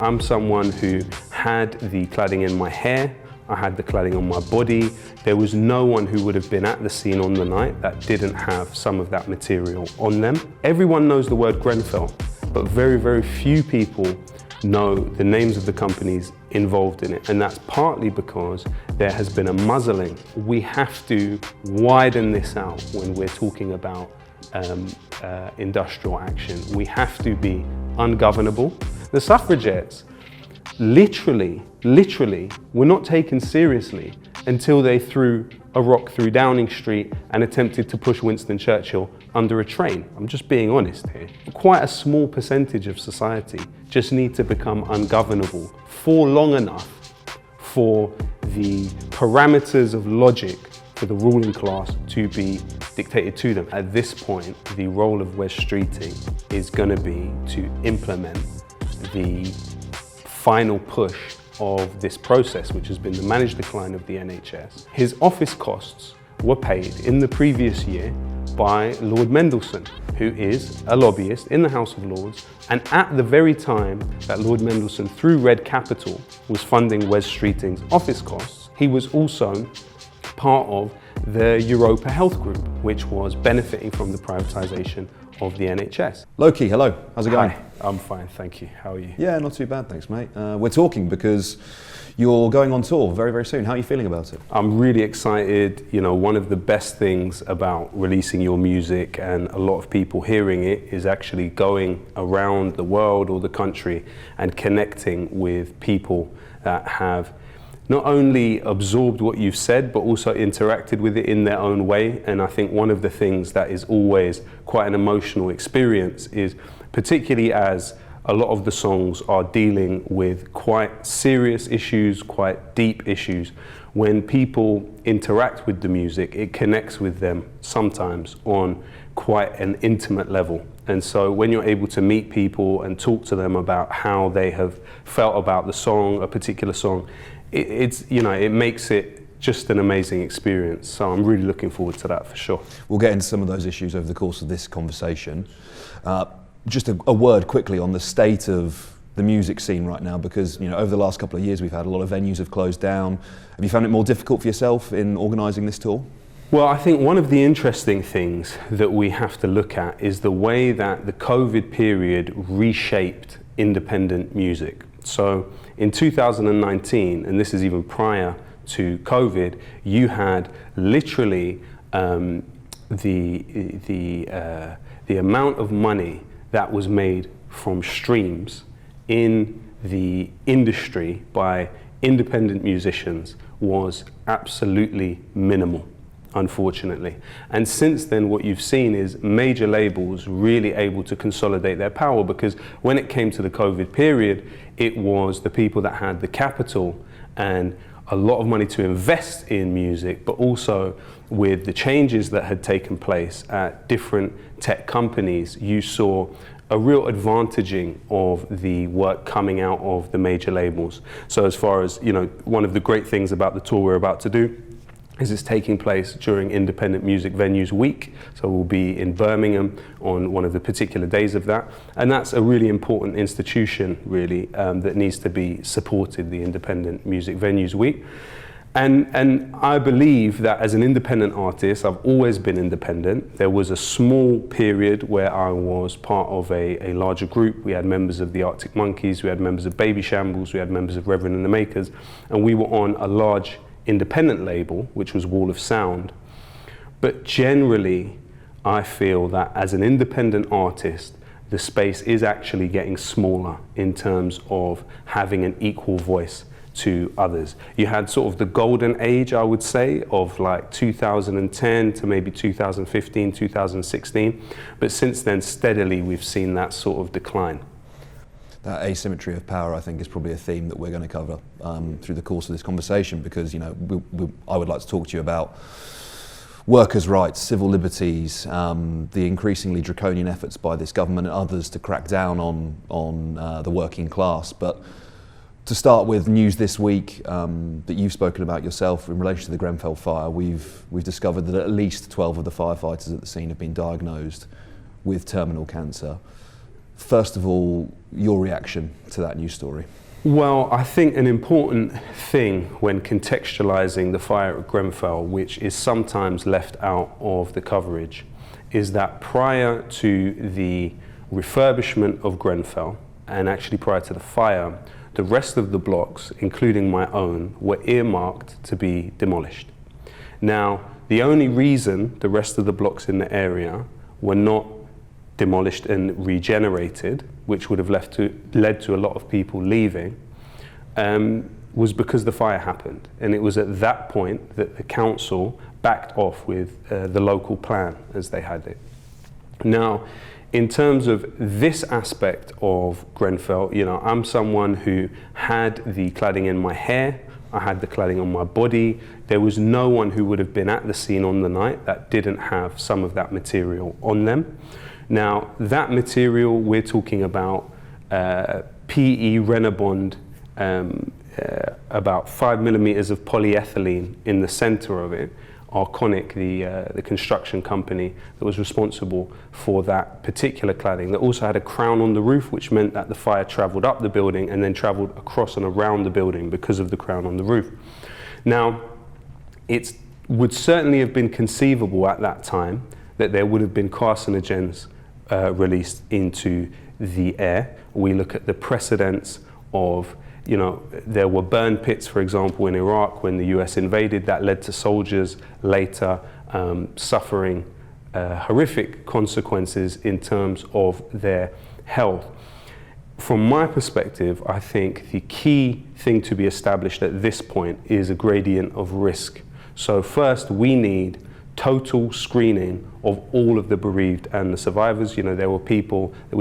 I'm someone who had the cladding in my hair, I had the cladding on my body. There was no one who would have been at the scene on the night that didn't have some of that material on them. Everyone knows the word Grenfell, but very, very few people know the names of the companies involved in it. And that's partly because there has been a muzzling. We have to widen this out when we're talking about industrial action. We have to be ungovernable. The suffragettes literally were not taken seriously until they threw a rock through Downing Street and attempted to push Winston Churchill under a train. I'm just being honest here. Quite a small percentage of society just need to become ungovernable for long enough for the parameters of logic for the ruling class to be dictated to them. At this point, the role of Wes Streeting is going to be to implement the final push of this process, which has been the managed decline of the NHS. His office costs were paid in the previous year by Lord Mendelssohn, who is a lobbyist in the House of Lords, and at the very time that Lord Mendelssohn, through Red Capital, was funding Wes Streeting's office costs, he was also part of the Europa Health Group, which was benefiting from the privatisation of the NHS. Lowkey, hello, how's it going? Hi, I'm fine, thank you. How are you? Yeah, not too bad, thanks, mate. We're talking because you're going on tour very, very soon. How are you feeling about it? I'm really excited. You know, one of the best things about releasing your music and a lot of people hearing it is actually going around the world or the country and connecting with people that have not only absorbed what you've said, but also interacted with it in their own way. And I think one of the things that is always quite an emotional experience is, particularly as a lot of the songs are dealing with quite serious issues, quite deep issues, when people interact with the music, it connects with them sometimes on quite an intimate level. And so when you're able to meet people and talk to them about how they have felt about the song, a particular song, it makes it just an amazing experience. So I'm really looking forward to that for sure. We'll get into some of those issues over the course of this conversation. Just a word quickly on the state of the music scene right now, because over the last couple of years we've had a lot of venues have closed down. Have you found it more difficult for yourself in organising this tour? Well, I think one of the interesting things that we have to look at is the way that the COVID period reshaped independent music. So in 2019, and this is even prior to COVID, you had literally the amount of money that was made from streams in the industry by independent musicians was absolutely minimal, unfortunately. And since then, what you've seen is major labels really able to consolidate their power, because when it came to the COVID period, it was the people that had the capital and a lot of money to invest in music, but also with the changes that had taken place at different tech companies, you saw a real advantaging of the work coming out of the major labels. So as far as, one of the great things about the tour we're about to do is it's taking place during Independent Music Venues Week. So we'll be in Birmingham on one of the particular days of that. And that's a really important institution, really, that needs to be supported, the Independent Music Venues Week. And I believe that as an independent artist, I've always been independent. There was a small period where I was part of a larger group. We had members of the Arctic Monkeys, we had members of Baby Shambles, we had members of Reverend and the Makers, and we were on a large independent label, which was Wall of Sound. But generally, I feel that as an independent artist, the space is actually getting smaller in terms of having an equal voice to others. You had sort of the golden age, I would say, of like 2010 to maybe 2015, 2016. But since then, steadily, we've seen that sort of decline. That asymmetry of power, I think, is probably a theme that we're going to cover through the course of this conversation, because I would like to talk to you about workers' rights, civil liberties, the increasingly draconian efforts by this government and others to crack down on the working class. But to start with, news this week that you've spoken about yourself in relation to the Grenfell fire, we've discovered that at least 12 of the firefighters at the scene have been diagnosed with terminal cancer. first of all, your reaction to that news story? Well, I think an important thing when contextualizing the fire at Grenfell, which is sometimes left out of the coverage, is that prior to the refurbishment of Grenfell, and actually prior to the fire, the rest of the blocks, including my own, were earmarked to be demolished. Now, the only reason the rest of the blocks in the area were not demolished and regenerated, which would have led to a lot of people leaving, was because the fire happened. And it was at that point that the council backed off with the local plan as they had it. Now, in terms of this aspect of Grenfell, you know, I'm someone who had the cladding in my hair, I had the cladding on my body. There was no one who would have been at the scene on the night that didn't have some of that material on them. Now, that material, we're talking about PE Renabond, about 5 millimeters of polyethylene in the center of it. Arconic, the construction company that was responsible for that particular cladding, that also had a crown on the roof, which meant that the fire traveled up the building and then traveled across and around the building because of the crown on the roof. Now, it would certainly have been conceivable at that time that there would have been carcinogens released into the air. We look at the precedents of, you know, there were burn pits, for example, in Iraq when the US invaded, that led to soldiers later suffering horrific consequences in terms of their health. From my perspective, I think the key thing to be established at this point is a gradient of risk. So first, we need total screening of all of the bereaved and the survivors. You know, there were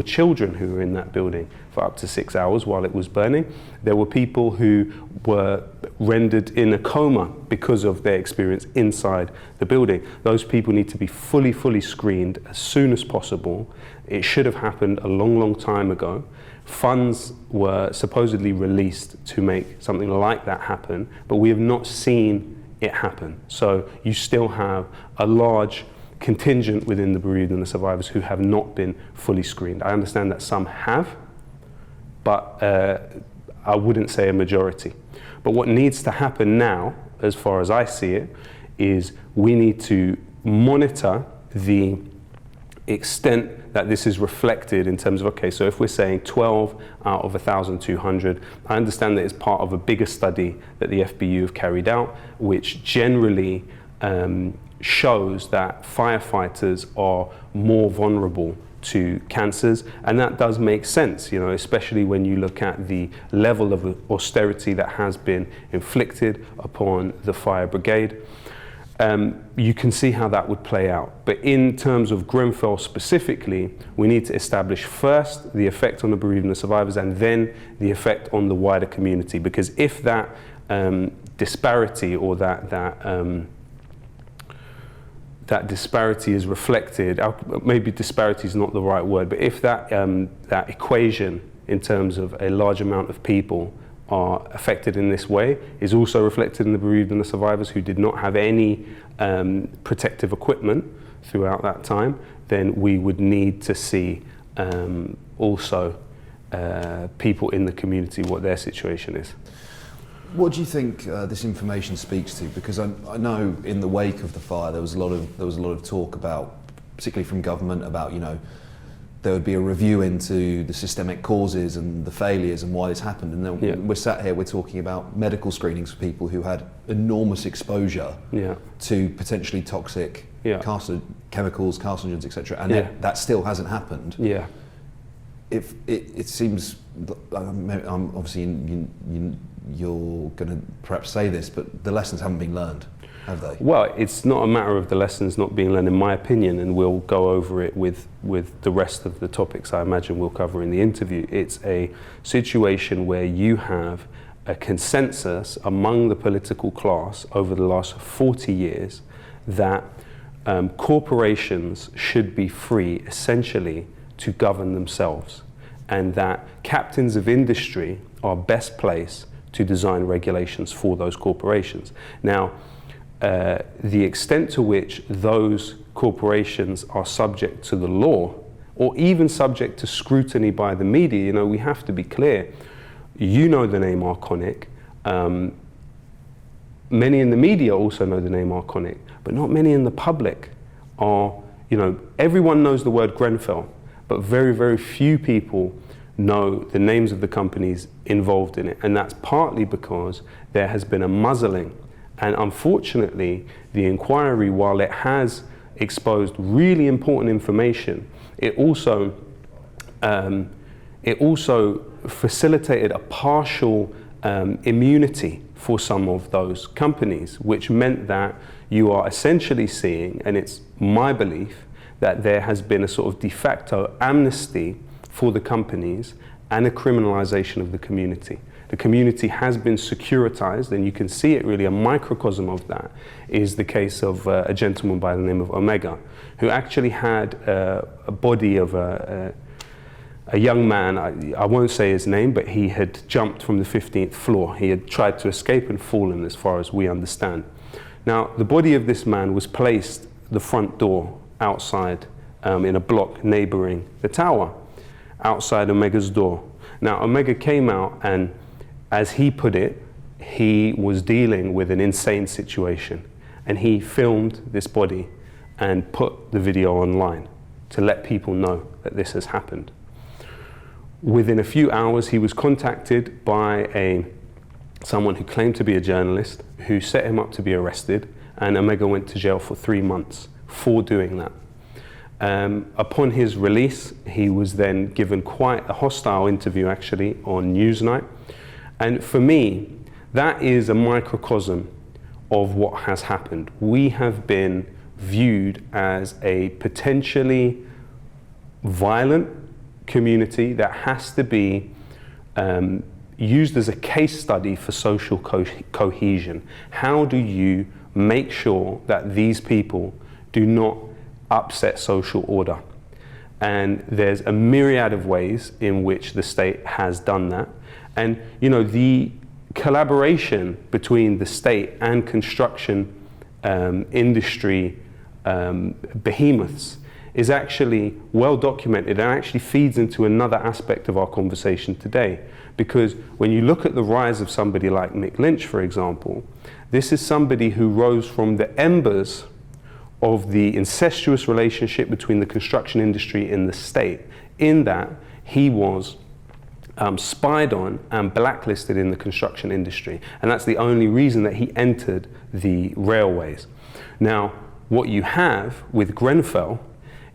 children who were in that building for up to 6 hours while it was burning. There were people who were rendered in a coma because of their experience inside the building. Those people need to be fully screened as soon as possible. It should have happened a long time ago. Funds were supposedly released to make something like that happen, but we have not seen it happen. So you still have a large contingent within the bereaved and the survivors who have not been fully screened. I understand that some have, but I wouldn't say a majority. But what needs to happen now, as far as I see it, is we need to monitor the extent that this is reflected in terms of, okay, so if we're saying 12 out of 1,200, I understand that it's part of a bigger study that the FBU have carried out, which generally shows that firefighters are more vulnerable to cancers, and that does make sense, you know, especially when you look at the level of austerity that has been inflicted upon the fire brigade. You can see how that would play out. But in terms of Grenfell specifically, we need to establish first the effect on the bereaved and the survivors, and then the effect on the wider community. Because if that disparity or that disparity is reflected, maybe disparity is not the right word, but if that equation in terms of a large amount of people are affected in this way is also reflected in the bereaved and the survivors who did not have any protective equipment throughout that time, then we would need to see also people in the community, what their situation is. What do you think this information speaks to? Because I know in the wake of the fire there was a lot of talk about, particularly from government, about, you know, there would be a review into the systemic causes and the failures and why this happened. And then we're sat here, we're talking about medical screenings for people who had enormous exposure to potentially toxic chemicals, carcinogens, etc. And that still hasn't happened. Yeah. If it seems, obviously you're going to perhaps say this, but the lessons haven't been learned, have they? Well, it's not a matter of the lessons not being learned, in my opinion, and we'll go over it with the rest of the topics I imagine we'll cover in the interview. It's a situation where you have a consensus among the political class over the last 40 years that corporations should be free, essentially, to govern themselves, and that captains of industry are best placed to design regulations for those corporations. Now, the extent to which those corporations are subject to the law or even subject to scrutiny by the media. You know, we have to be clear. You know the name Arconic. Many in the media also know the name Arconic, but not many in the public are, you know, everyone knows the word Grenfell, but very, very few people know the names of the companies involved in it. And that's partly because there has been a muzzling. And unfortunately, the inquiry, while it has exposed really important information, it also facilitated a partial immunity for some of those companies, which meant that you are essentially seeing, and it's my belief, that there has been a sort of de facto amnesty for the companies and a criminalization of the community. The community has been securitized, and you can see it really. A microcosm of that is the case of a gentleman by the name of Omega, who actually had a body of a young man. I won't say his name, but he had jumped from the 15th floor. He had tried to escape and fallen, as far as we understand. Now, the body of this man was placed the front door outside in a block neighboring the tower, outside Omega's door. Now, Omega came out, and as he put it, he was dealing with an insane situation, and he filmed this body and put the video online to let people know that this has happened. Within a few hours, he was contacted by someone who claimed to be a journalist, who set him up to be arrested, and Omega went to jail for 3 months for doing that. Upon his release, he was then given quite a hostile interview, actually, on Newsnight. And for me, that is a microcosm of what has happened. We have been viewed as a potentially violent community that has to be used as a case study for social cohesion. How do you make sure that these people do not upset social order? And there's a myriad of ways in which the state has done that. And you know, the collaboration between the state and construction industry behemoths is actually well documented, and actually feeds into another aspect of our conversation today. Because when you look at the rise of somebody like Mick Lynch, for example, this is somebody who rose from the embers of the incestuous relationship between the construction industry and the state, in that he was spied on and blacklisted in the construction industry. And that's the only reason that he entered the railways. Now, what you have with Grenfell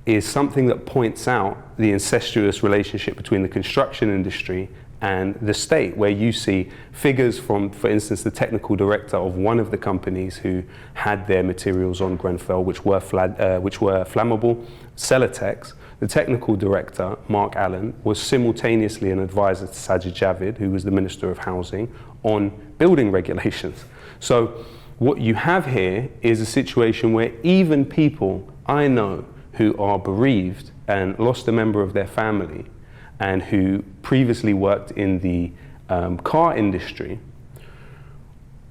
is something that points out the incestuous relationship between the construction industry and the state, where you see figures from, for instance, the technical director of one of the companies who had their materials on Grenfell, which were flammable, Celotex. The technical director, Mark Allen, was simultaneously an advisor to Sajid Javid, who was the Minister of Housing, on building regulations. So what you have here is a situation where even people I know who are bereaved and lost a member of their family, and who previously worked in the car industry,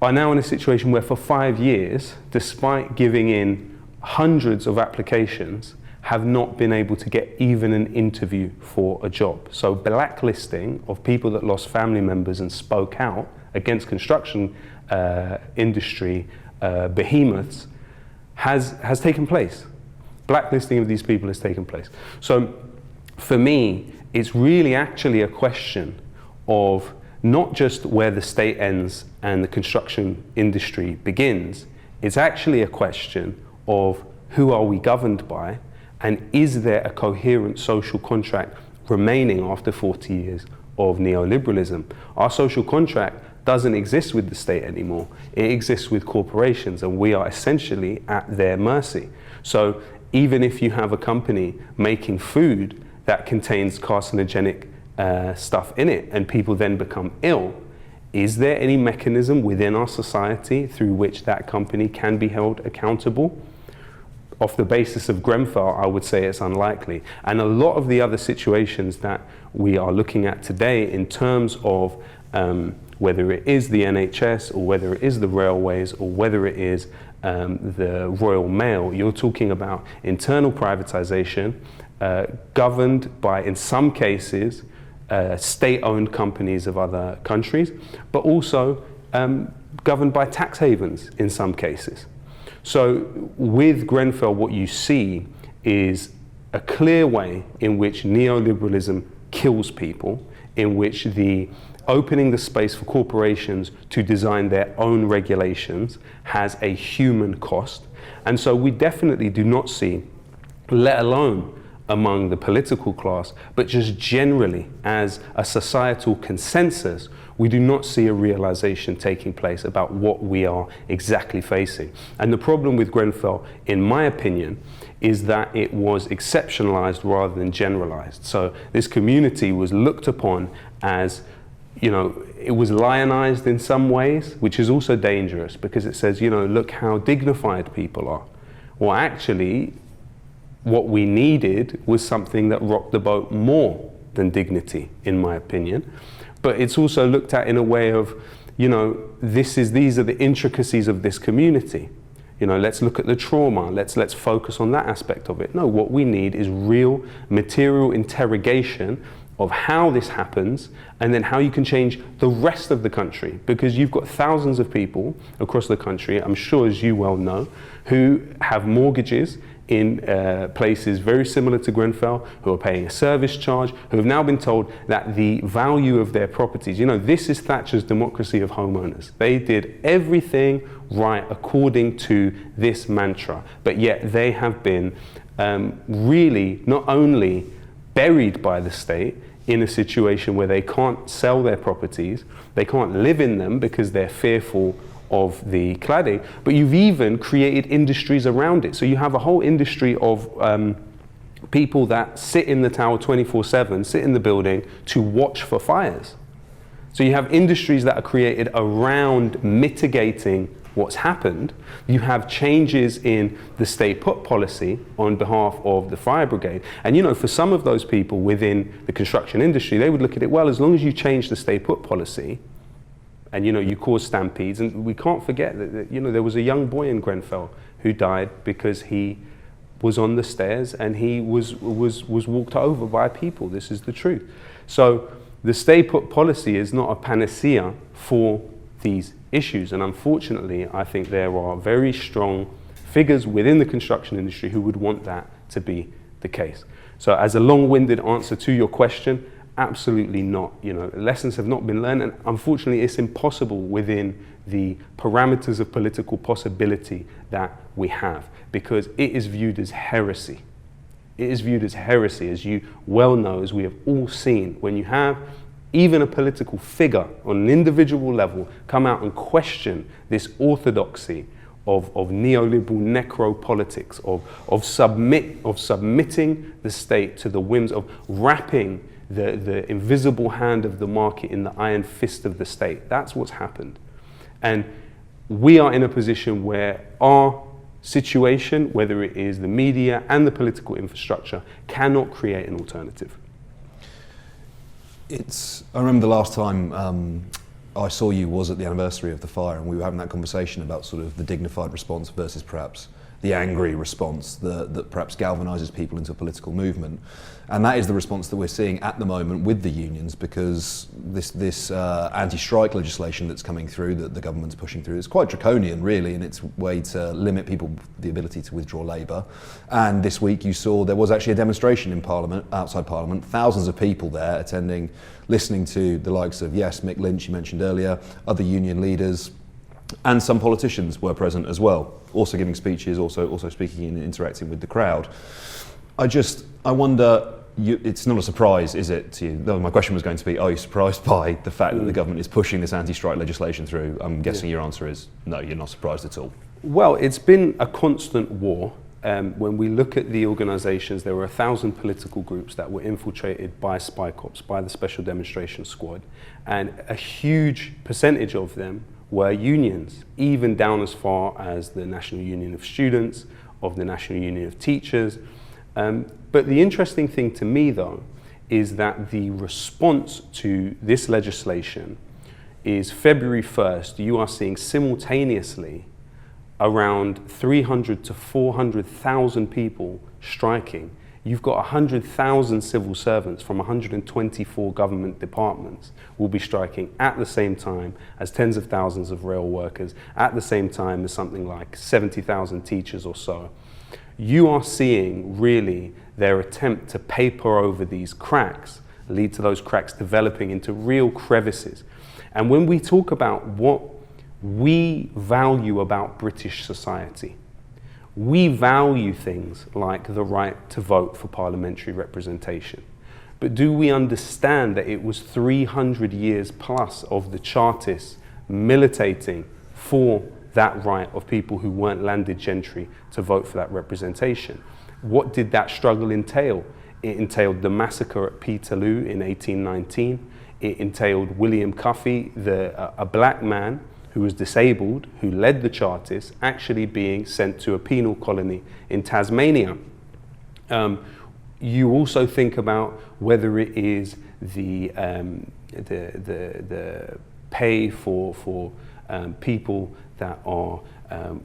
are now in a situation where for 5 years, despite giving in hundreds of applications, have not been able to get even an interview for a job. So blacklisting of people that lost family members and spoke out against construction industry behemoths has taken place. Blacklisting of these people has taken place. So for me, it's really actually a question of not just where the state ends and the construction industry begins. It's actually a question of who are we governed by, and is there a coherent social contract remaining after 40 years of neoliberalism? Our social contract doesn't exist with the state anymore. It exists with corporations, and we are essentially at their mercy. So even if you have a company making food that contains carcinogenic stuff in it, and people then become ill, is there any mechanism within our society through which that company can be held accountable? Off the basis of Grenfell, I would say it's unlikely. And a lot of the other situations that we are looking at today in terms of whether it is the NHS, or whether it is the railways, or whether it is the Royal Mail, you're talking about internal privatization, governed by, in some cases, state-owned companies of other countries, but also governed by tax havens in some cases. So with Grenfell, what you see is a clear way in which neoliberalism kills people, in which the opening the space for corporations to design their own regulations has a human cost. And so we definitely do not see, let alone among the political class, but just generally as a societal consensus, we do not see a realization taking place about what we are exactly facing. And the problem with Grenfell, in my opinion, is that it was exceptionalized rather than generalized. So this community was looked upon as, you know, it was lionized in some ways, which is also dangerous because it says, you know, look how dignified people are. Well, actually, what we needed was something that rocked the boat more than dignity, in my opinion. But it's also looked at in a way of, you know, these are the intricacies of this community. You know, let's look at the trauma, let's focus on that aspect of it. No, what we need is real material interrogation of how this happens and then how you can change the rest of the country, because you've got thousands of people across the country, I'm sure as you well know, who have mortgages in places very similar to Grenfell, who are paying a service charge, who have now been told that the value of their properties, you know, this is Thatcher's democracy of homeowners. They did everything right according to this mantra, but yet they have been really not only buried by the state in a situation where they can't sell their properties, they can't live in them because they're fearful of the cladding, but you've even created industries around it. So you have a whole industry of people that sit in the tower 24/7, sit in the building to watch for fires. So you have industries that are created around mitigating what's happened. You have changes in the stay put policy on behalf of the fire brigade. And you know, for some of those people within the construction industry, they would look at it, well, as long as you change the stay put policy, and you know, you cause stampedes, and we can't forget that you know, there was a young boy in Grenfell who died because he was on the stairs and he was walked over by people. This is the truth. So the stay put policy is not a panacea for these issues, and unfortunately I think there are very strong figures within the construction industry who would want that to be the case. So as a long-winded answer to your question, absolutely not. You know, lessons have not been learned, and unfortunately it's impossible within the parameters of political possibility that we have, because it is viewed as heresy. It is viewed as heresy, as you well know, as we have all seen, when you have even a political figure on an individual level come out and question this orthodoxy of neoliberal necropolitics, of submitting the state to the whims, of wrapping the invisible hand of the market in the iron fist of the state. That's what's happened. And we are in a position where our situation, whether it is the media and the political infrastructure, cannot create an alternative. I remember the last time I saw you was at the anniversary of the fire, and we were having that conversation about sort of the dignified response versus perhaps the angry response that perhaps galvanises people into a political movement. And that is the response that we're seeing at the moment with the unions, because this anti-strike legislation that's coming through, that the government's pushing through, is quite draconian really in its way to limit people the ability to withdraw labour. And this week you saw there was actually a demonstration in Parliament, outside Parliament, thousands of people there attending, listening to the likes of, yes, Mick Lynch you mentioned earlier, other union leaders, and some politicians were present as well, also giving speeches, also speaking and interacting with the crowd. I wonder, it's not a surprise, is it, to you? No, my question was going to be, are you surprised by the fact that the government is pushing this anti-strike legislation through? I'm guessing your answer is no, you're not surprised at all. Well, it's been a constant war. When we look at the organisations, there were 1,000 political groups that were infiltrated by spy cops, by the Special Demonstration Squad, and a huge percentage of them were unions, even down as far as the National Union of Students, of the National Union of Teachers. But the interesting thing to me, though, is that the response to this legislation is February 1st, you are seeing simultaneously around 300 to 400,000 people striking you've got 100,000 civil servants from 124 government departments will be striking at the same time as tens of thousands of rail workers, at the same time as something like 70,000 teachers or so. You are seeing really their attempt to paper over these cracks, lead to those cracks developing into real crevices. And when we talk about what we value about British society, we value things like the right to vote for parliamentary representation. But do we understand that it was 300 years plus of the Chartists militating for that right of people who weren't landed gentry to vote for that representation? What did that struggle entail? It entailed the massacre at Peterloo in 1819. It entailed William Cuffey, a black man who was disabled, who led the Chartists, actually being sent to a penal colony in Tasmania. You also think about whether it is the pay for people that are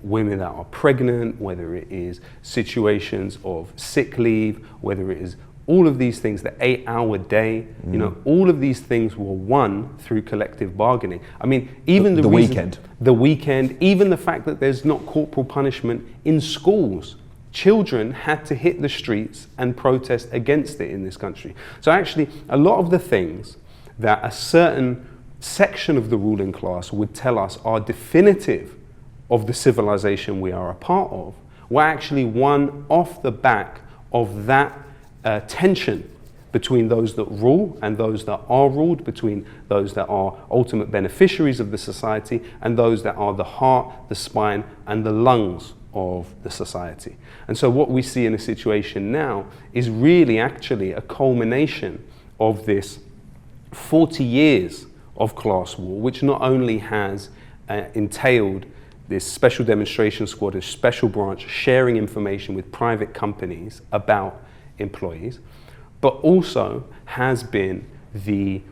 women that are pregnant, whether it is situations of sick leave, whether it is all of these things, the 8-hour day, you know, all of these things were won through collective bargaining. I mean, even the weekend, even the fact that there's not corporal punishment in schools. Children had to hit the streets and protest against it in this country. So actually, a lot of the things that a certain section of the ruling class would tell us are definitive of the civilization we are a part of were actually won off the back of that tension between those that rule and those that are ruled, between those that are ultimate beneficiaries of the society and those that are the heart, the spine, and the lungs of the society. And so what we see in a situation now is really actually a culmination of this 40 years of class war, which not only has entailed this special demonstration squad, a special branch sharing information with private companies about employees, but also has been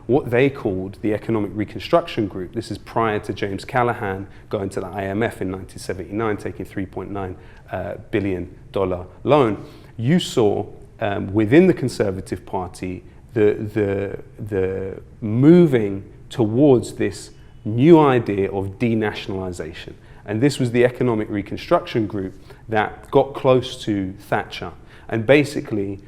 what they called the Economic Reconstruction Group. This is prior to James Callaghan going to the IMF in 1979, taking $3.9 billion loan. You saw within the Conservative Party the moving towards this new idea of denationalisation. And this was the Economic Reconstruction Group that got close to Thatcher and basically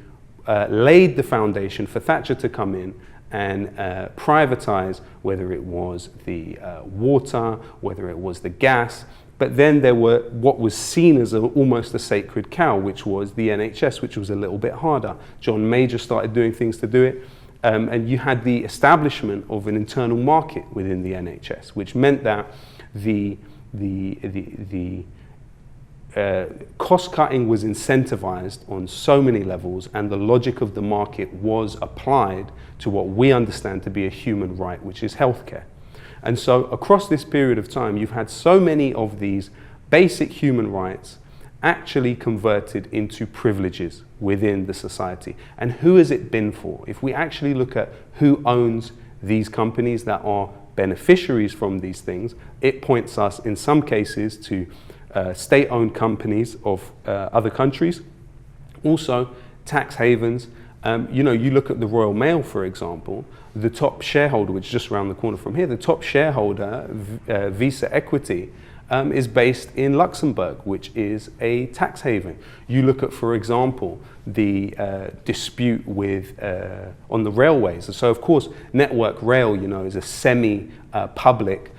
laid the foundation for Thatcher to come in and privatise, whether it was the water, whether it was the gas. But then there were what was seen as almost a sacred cow, which was the NHS, which was a little bit harder. John Major started doing things to do it. And you had the establishment of an internal market within the NHS, which meant that the cost cutting was incentivized on so many levels, and the logic of the market was applied to what we understand to be a human right, which is healthcare. And so across this period of time, you've had so many of these basic human rights actually converted into privileges within the society. And who has it been for? If we actually look at who owns these companies that are beneficiaries from these things, it points us in some cases to state-owned companies of other countries, also tax havens. You know, you look at the Royal Mail, for example, the top shareholder, which is just around the corner from here, the top shareholder, Visa Equity, is based in Luxembourg, which is a tax haven. You look at, for example, the dispute with on the railways. So, of course, Network Rail, you know, is a semi-public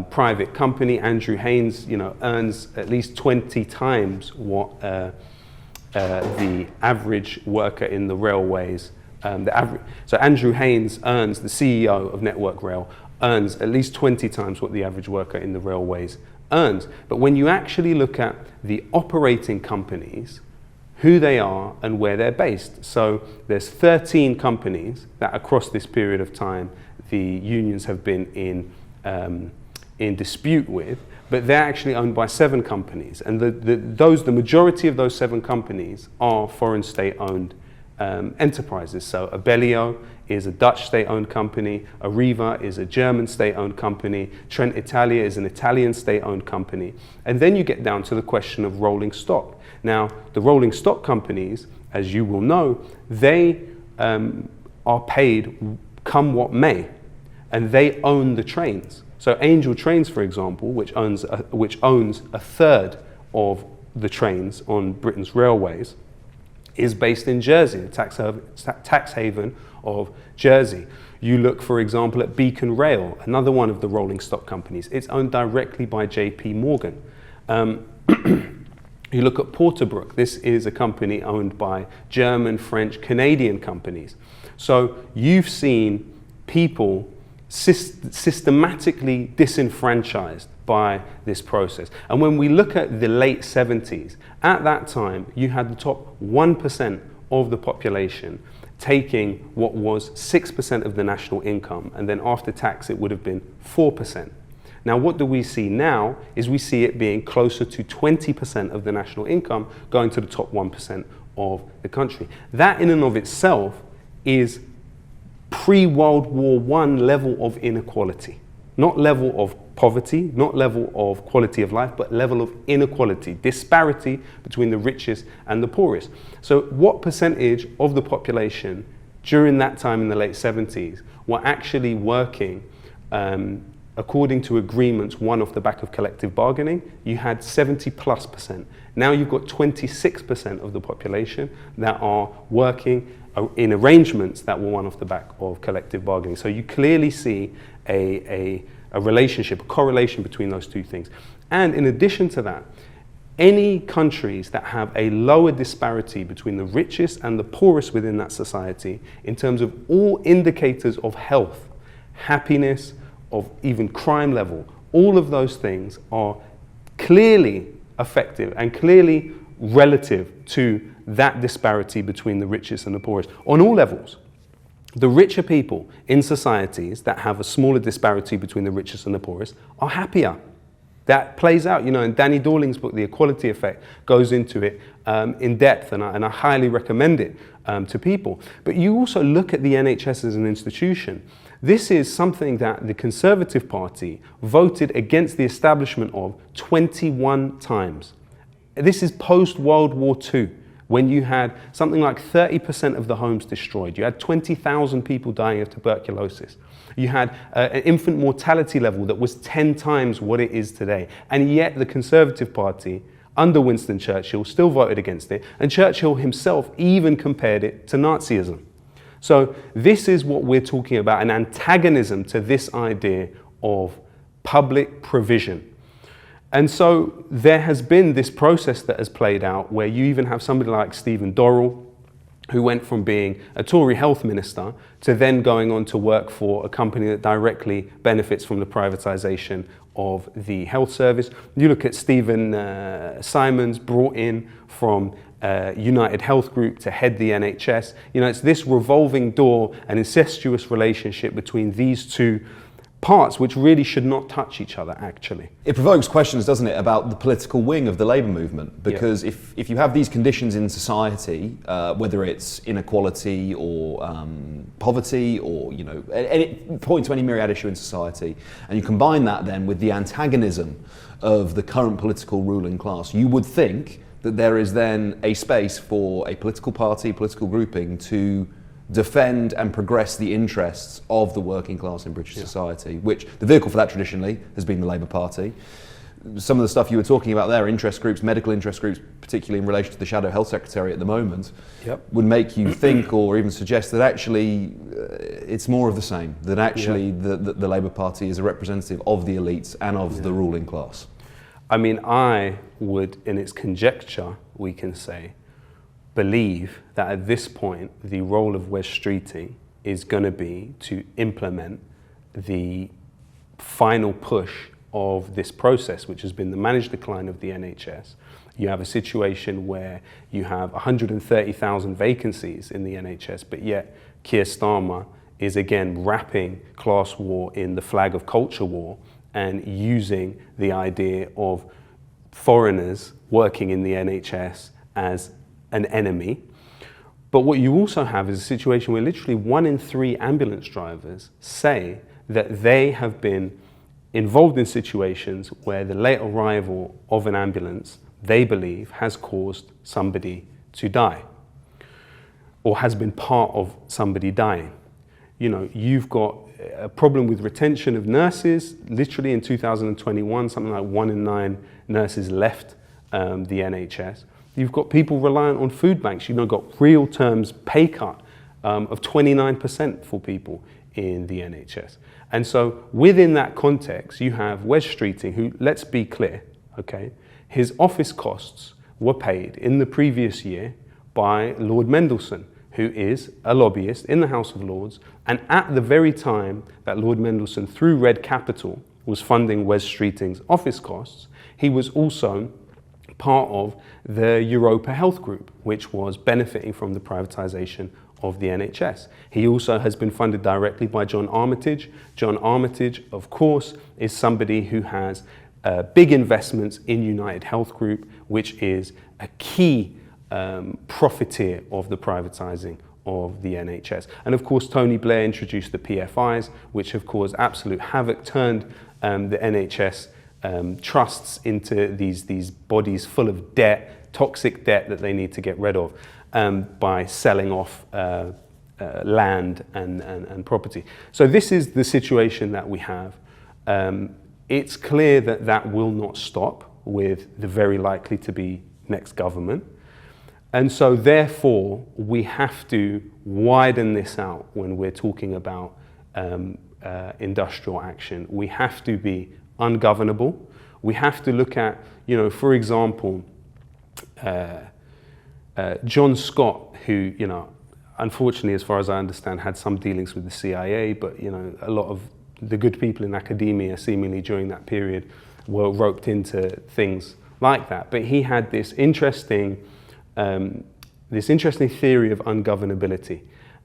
private company. Andrew Haynes, you know, earns at least 20 times what the average worker in the railways. So Andrew Haynes earns, the CEO of Network Rail, earns at least 20 times what the average worker in the railways earns. But when you actually look at the operating companies, who they are and where they're based. So there's 13 companies that across this period of time the unions have been in dispute with, but they're actually owned by 7 companies. And the majority of those 7 companies are foreign state-owned enterprises. So Abellio is a Dutch state-owned company, Arriva is a German state-owned company, Trent Italia is an Italian state-owned company. And then you get down to the question of rolling stock. Now, the rolling stock companies, as you will know, they are paid come what may, and they own the trains. So Angel Trains, for example, which owns a third of the trains on Britain's railways, is based in Jersey, the tax haven of Jersey. You look, for example, at Beacon Rail, another one of the rolling stock companies. It's owned directly by JP Morgan. You look at Porterbrook. This is a company owned by German, French, Canadian companies. So you've seen people systematically disenfranchised by this process. And when we look at the late 70s, at that time, you had the top 1% of the population taking what was 6% of the national income, and then after tax, it would have been 4%. Now, what do we see now is we see it being closer to 20% of the national income going to the top 1% of the country. That in and of itself is pre-World War I level of inequality. Not level of poverty, not level of quality of life, but level of inequality, disparity between the richest and the poorest. So what percentage of the population during that time in the late 70s were actually working according to agreements won off the back of collective bargaining? You had 70+%. Now you've got 26% of the population that are working in arrangements that were won off the back of collective bargaining. So you clearly see a relationship, a correlation between those two things. And in addition to that, any countries that have a lower disparity between the richest and the poorest within that society, in terms of all indicators of health, happiness, of even crime level, all of those things are clearly effective and clearly relative to that disparity between the richest and the poorest on all levels. The richer people in societies that have a smaller disparity between the richest and the poorest are happier. That plays out, in Danny Dorling's book, The Equality Effect, goes into it in depth, and I highly recommend it to people. But you also look at the NHS as an institution. This is something that the Conservative Party voted against the establishment of 21 times. This is post-World War II, when you had something like 30% of the homes destroyed. You had 20,000 people dying of tuberculosis. You had an infant mortality level that was 10 times what it is today. And yet the Conservative Party, under Winston Churchill, still voted against it. And Churchill himself even compared it to Nazism. So this is what we're talking about, an antagonism to this idea of public provision. And so there has been this process that has played out where you even have somebody like Stephen Dorrell, who went from being a Tory health minister to then going on to work for a company that directly benefits from the privatisation of the health service. You look at Stephen Simons, brought in from United Health Group to head the NHS. It's this revolving door and incestuous relationship between these two parts which really should not touch each other, actually. It provokes questions, doesn't it, about the political wing of the Labour movement? Because if you have these conditions in society, whether it's inequality or poverty or, point to any myriad issue in society, and you combine that then with the antagonism of the current political ruling class, you would think that there is then a space for a political party, political grouping to defend and progress the interests of the working class in British society, which the vehicle for that traditionally has been the Labour Party. Some of the stuff you were talking about there, interest groups, medical interest groups, particularly in relation to the Shadow Health Secretary at the moment, would make you think or even suggest that actually it's more of the same, that actually the Labour Party is a representative of the elites and of the ruling class. I mean, I would, in its conjecture, we can say, believe that at this point the role of Wes Streeting is going to be to implement the final push of this process, which has been the managed decline of the NHS. You have a situation where you have 130,000 vacancies in the NHS, but yet Keir Starmer is again wrapping class war in the flag of culture war and using the idea of foreigners working in the NHS as an enemy. But what you also have is a situation where literally 1 in 3 ambulance drivers say that they have been involved in situations where the late arrival of an ambulance, they believe, has caused somebody to die or has been part of somebody dying. You know, you've got a problem with retention of nurses. Literally in 2021, something like 1 in 9 nurses left the NHS. You've got people reliant on food banks. You've got real terms pay cut of 29% for people in the NHS. And so within that context, you have Wes Streeting, who, let's be clear, okay, his office costs were paid in the previous year by Lord Mendelsohn, who is a lobbyist in the House of Lords, and at the very time that Lord Mendelsohn, through Red Capital, was funding Wes Streeting's office costs, he was also part of the Europa Health Group, which was benefiting from the privatisation of the NHS. He also has been funded directly by John Armitage. John Armitage, of course, is somebody who has big investments in United Health Group, which is a key profiteer of the privatising of the NHS. And of course, Tony Blair introduced the PFIs, which have caused absolute havoc, turned the NHS trusts into these bodies full of debt, toxic debt that they need to get rid of by selling off land and property. So this is the situation that we have. It's clear that that will not stop with the very likely to be next government. And so therefore, we have to widen this out when we're talking about industrial action. We have to be ungovernable. We have to look at, you know, for example, John Scott, who, you know, unfortunately, as far as I understand, had some dealings with the CIA, but, you know, a lot of the good people in academia seemingly during that period were roped into things like that. But he had this interesting theory of ungovernability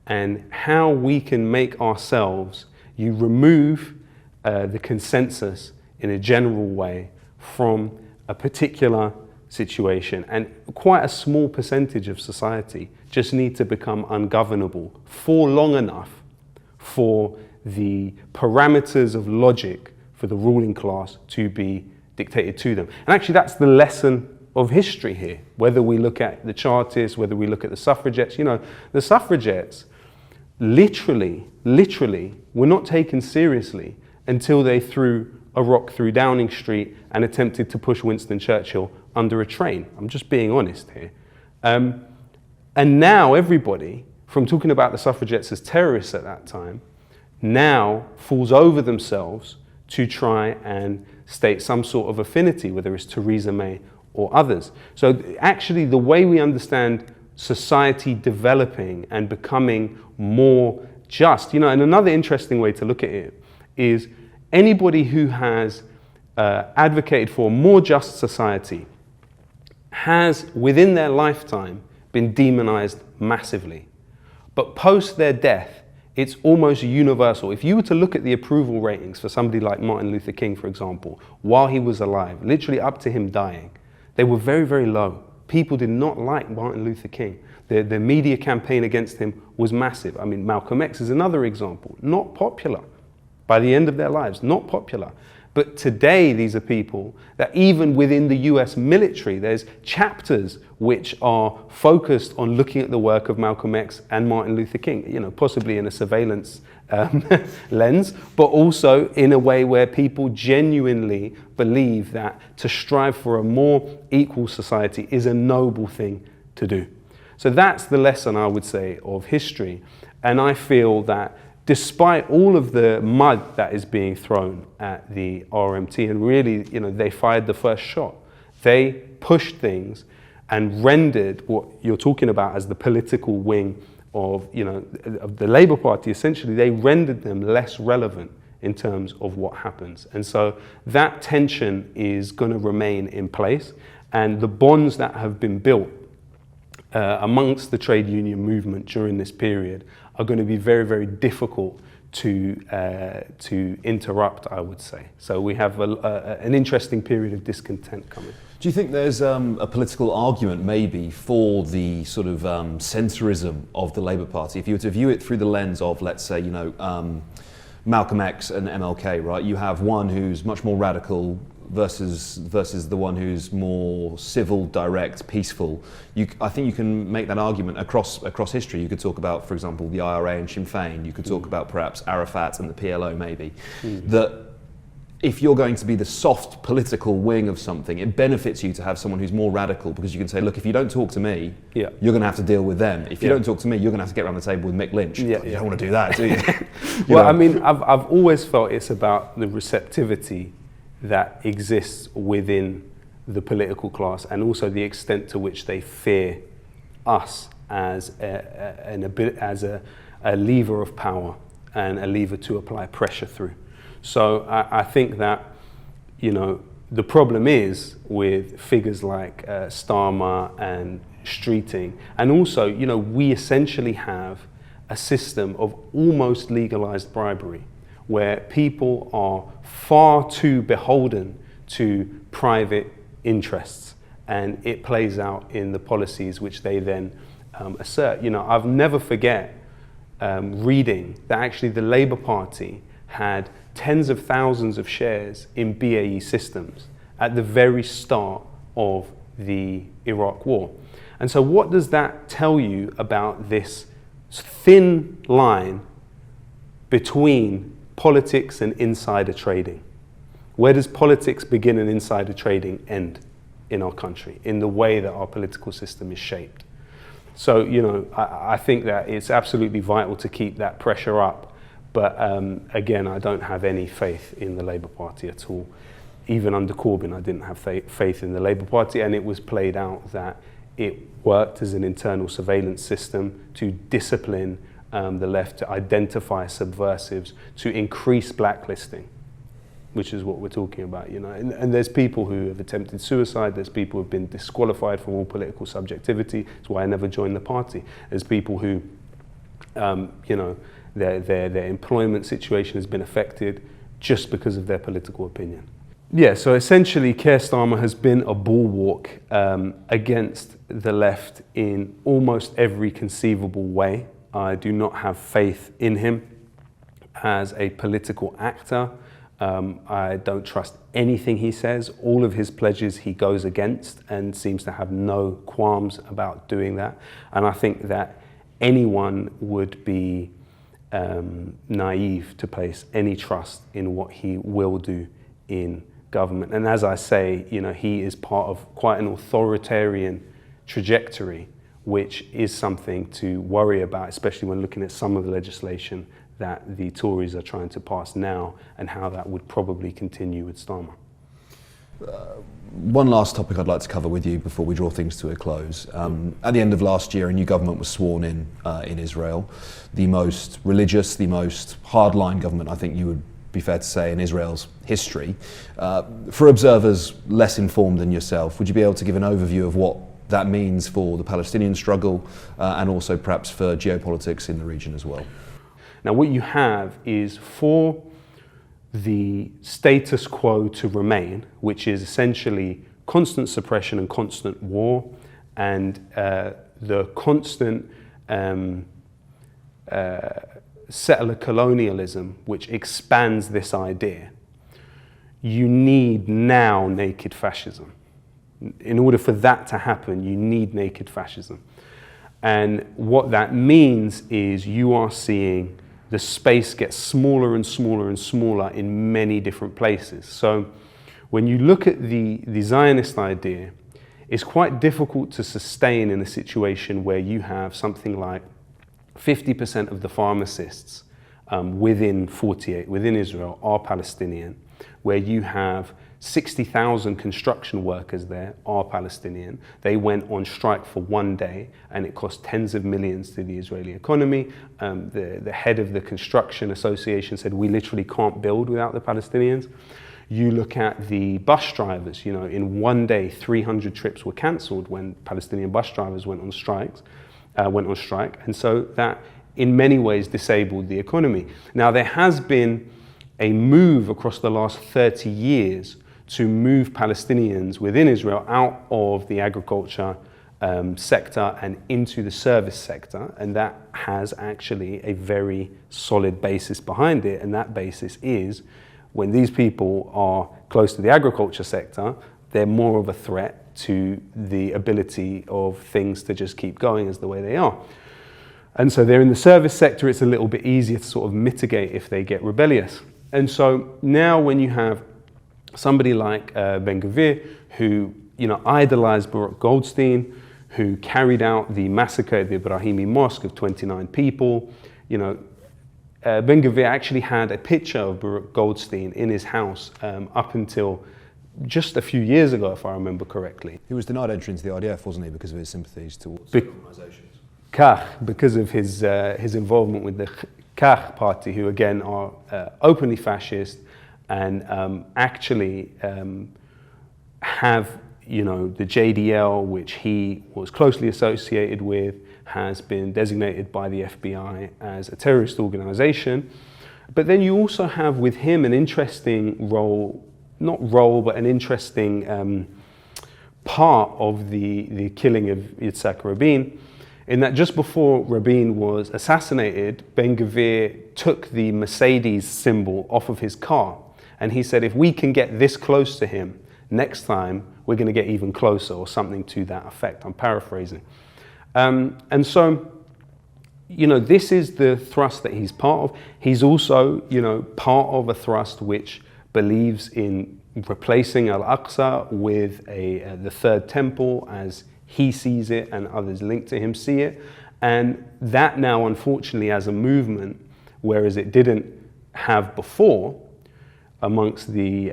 and how we can make ourselves, you remove the consensus in a general way from a particular situation, and quite a small percentage of society just need to become ungovernable for long enough for the parameters of logic for the ruling class to be dictated to them. And actually that's the lesson of history here, whether we look at the Chartists, whether we look at the suffragettes. You know, the suffragettes literally were not taken seriously until they threw a rock through Downing Street and attempted to push Winston Churchill under a train. I'm just being honest here. And now everybody, from talking about the suffragettes as terrorists at that time, now falls over themselves to try and state some sort of affinity, whether it's Theresa May or others. So actually the way we understand society developing and becoming more just, you know, and another interesting way to look at it is anybody who has advocated for a more just society has, within their lifetime, been demonized massively. But post their death, it's almost universal. If you were to look at the approval ratings for somebody like Martin Luther King, for example, while he was alive, literally up to him dying, they were very, very low. People did not like Martin Luther King. The media campaign against him was massive. I mean, Malcolm X is another example. Not popular. By the end of their lives, not popular. But today, these are people that even within the US military, there's chapters which are focused on looking at the work of Malcolm X and Martin Luther King, you know, possibly in a surveillance lens, but also in a way where people genuinely believe that to strive for a more equal society is a noble thing to do. So that's the lesson, I would say, of history. And I feel that despite all of the mud that is being thrown at the RMT, and really, you know, they fired the first shot. They pushed things and rendered what you're talking about as the political wing of, you know, of the Labour Party. Essentially, they rendered them less relevant in terms of what happens. And so that tension is going to remain in place, and the bonds that have been built amongst the trade union movement during this period are going to be very, very difficult to interrupt, I would say. So we have an interesting period of discontent coming. Do you think there's a political argument maybe for the sort of centrism of the Labour Party? If you were to view it through the lens of, let's say, Malcolm X and MLK, right? You have one who's much more radical versus the one who's more civil, direct, peaceful. I think you can make that argument across history. You could talk about, for example, the IRA and Sinn Féin. You could talk about perhaps Arafat and the PLO maybe. That if you're going to be the soft political wing of something, it benefits you to have someone who's more radical, because you can say, look, if you don't talk to me, you're going to have to deal with them. If you don't talk to me, you're going to have to get around the table with Mick Lynch. You don't want to do that, do you? Well, I mean, I've always felt it's about the receptivity that exists within the political class, and also the extent to which they fear us as a lever of power and a lever to apply pressure through. So I think that, the problem is with figures like Starmer and Streeting, and also, we essentially have a system of almost legalized bribery, where people are far too beholden to private interests, and it plays out in the policies which they then assert. I've never forget reading that actually the Labour Party had tens of thousands of shares in BAE Systems at the very start of the Iraq War. And so what does that tell you about this thin line between politics and insider trading? Where does politics begin and insider trading end in our country, in the way that our political system is shaped? So, I think that it's absolutely vital to keep that pressure up. But again, I don't have any faith in the Labour Party at all. Even under Corbyn, I didn't have faith in the Labour Party, and it was played out that it worked as an internal surveillance system to discipline the left, to identify subversives, to increase blacklisting, which is what we're talking about, And there's people who have attempted suicide. There's people who have been disqualified from all political subjectivity. That's why I never joined the party. There's people who, their employment situation has been affected just because of their political opinion. Yeah, so essentially Keir Starmer has been a bulwark against the left in almost every conceivable way. I do not have faith in him as a political actor. I don't trust anything he says. All of his pledges he goes against and seems to have no qualms about doing that. And I think that anyone would be naive to place any trust in what he will do in government. And as I say, he is part of quite an authoritarian trajectory, which is something to worry about, especially when looking at some of the legislation that the Tories are trying to pass now, and how that would probably continue with Starmer. One last topic I'd like to cover with you before we draw things to a close. At the end of last year, a new government was sworn in Israel. The most religious, the most hardline government, I think you would be fair to say, in Israel's history. For observers less informed than yourself, would you be able to give an overview of what that means for the Palestinian struggle and also perhaps for geopolitics in the region as well? Now, what you have is, for the status quo to remain, which is essentially constant suppression and constant war, and the constant settler colonialism, which expands this idea, you need now naked fascism. In order for that to happen, you need naked fascism. And what that means is you are seeing the space gets smaller and smaller and smaller in many different places. So when you look at the Zionist idea, it's quite difficult to sustain in a situation where you have something like 50% of the pharmacists within Israel are Palestinian, where you have 60,000 construction workers there are Palestinian. They went on strike for one day, and it cost tens of millions to the Israeli economy. The head of the construction association said, we literally can't build without the Palestinians. You look at the bus drivers, in one day, 300 trips were cancelled when Palestinian bus drivers went on strike. And so that in many ways disabled the economy. Now, there has been a move across the last 30 years to move Palestinians within Israel out of the agriculture sector and into the service sector, and that has actually a very solid basis behind it, and that basis is when these people are close to the agriculture sector, they're more of a threat to the ability of things to just keep going as the way they are. And so they're in the service sector, it's a little bit easier to sort of mitigate if they get rebellious. And so now when you have somebody like Ben-Gvir, who idolized Baruch Goldstein, who carried out the massacre at the Ibrahimi Mosque of 29 people, Ben-Gvir actually had a picture of Baruch Goldstein in his house up until just a few years ago, if I remember correctly. He was denied entry into the IDF, wasn't he, because of his sympathies towards organisations? Because of his involvement with the Kach party, who again are openly fascist and actually have the JDL, which he was closely associated with, has been designated by the FBI as a terrorist organization. But then you also have with him an interesting but an interesting part of the killing of Yitzhak Rabin, in that just before Rabin was assassinated, Ben-Gvir took the Mercedes symbol off of his car. And he said, if we can get this close to him, next time we're going to get even closer, or something to that effect. I'm paraphrasing. And so, this is the thrust that he's part of. He's also, part of a thrust which believes in replacing Al-Aqsa with the third temple as he sees it and others linked to him see it. And that now, unfortunately, as a movement, whereas it didn't have before amongst the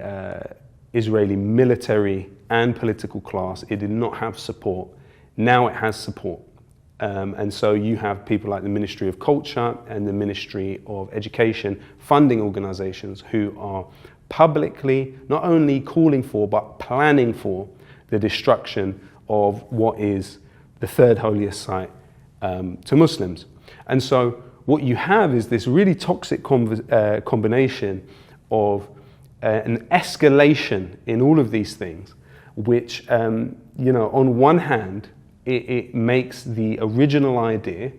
Israeli military and political class, it did not have support. Now it has support. And so you have people like the Ministry of Culture and the Ministry of Education funding organizations who are publicly not only calling for but planning for the destruction of what is the third holiest site to Muslims. And so what you have is this really toxic combination of an escalation in all of these things, which, on one hand, it makes the original idea,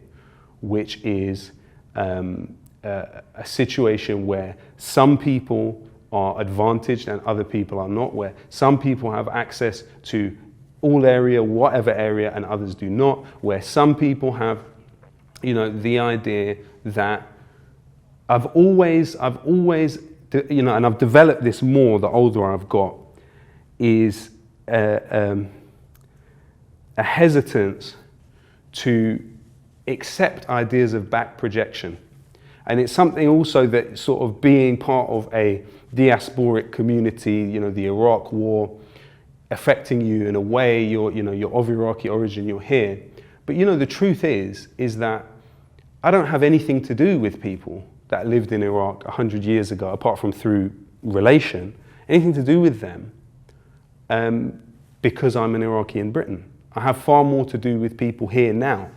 which is a situation where some people are advantaged and other people are not, where some people have access to all area, whatever area, and others do not, where some people have, the idea that I've always, and I've developed this more the older I've got, is a hesitance to accept ideas of back projection. And it's something also that sort of being part of a diasporic community, the Iraq war affecting you in a way, you're of Iraqi origin, you're here. But the truth is that I don't have anything to do with people that lived in Iraq 100 years ago, apart from through relation, anything to do with them because I'm an Iraqi in Britain. I have far more to do with people here now.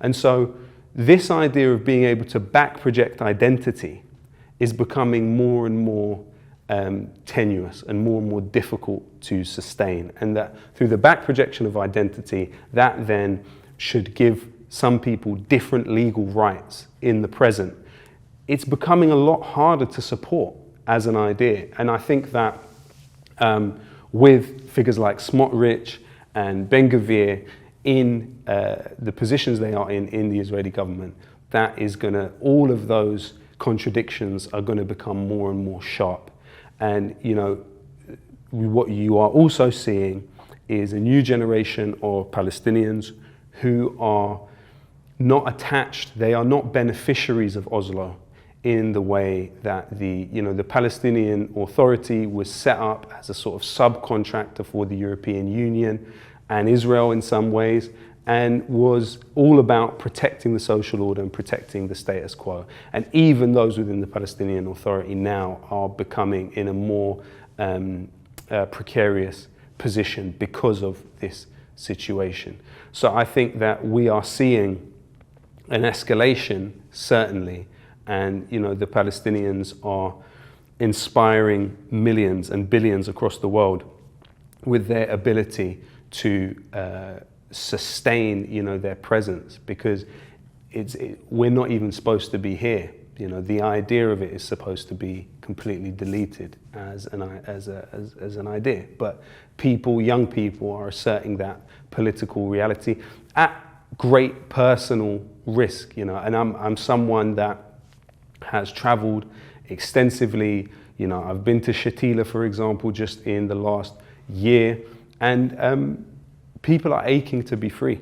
And so this idea of being able to back project identity is becoming more and more tenuous and more difficult to sustain. And that through the back projection of identity, that then should give some people different legal rights in the present. It's becoming a lot harder to support as an idea. And I think that with figures like Smotrich and Ben-Gvir in the positions they are in the Israeli government, that is going to, all of those contradictions are going to become more and more sharp. And what you are also seeing is a new generation of Palestinians who are not attached, they are not beneficiaries of Oslo in the way that the Palestinian Authority was set up as a sort of subcontractor for the European Union and Israel in some ways, and was all about protecting the social order and protecting the status quo. And even those within the Palestinian Authority now are becoming in a more precarious position because of this situation. So I think that we are seeing an escalation, certainly, and the Palestinians are inspiring millions and billions across the world with their ability to sustain, their presence, because we're not even supposed to be here. The idea of it is supposed to be completely deleted as an idea. But young people are asserting that political reality at great personal risk, and I'm someone that has traveled extensively. I've been to Shatila, for example, just in the last year, and people are aching to be free.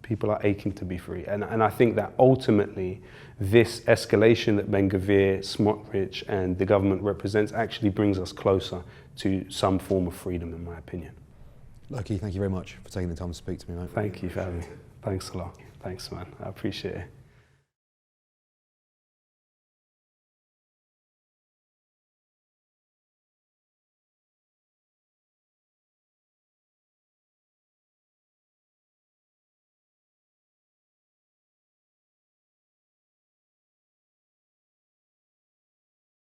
People are aching to be free. And I think that ultimately this escalation that Ben-Gvir, Smotrich and the government represents actually brings us closer to some form of freedom, in my opinion. Lowkey, thank you very much for taking the time to speak to me, mate. Thank you for having me. Thanks a lot. Thanks, man. I appreciate it.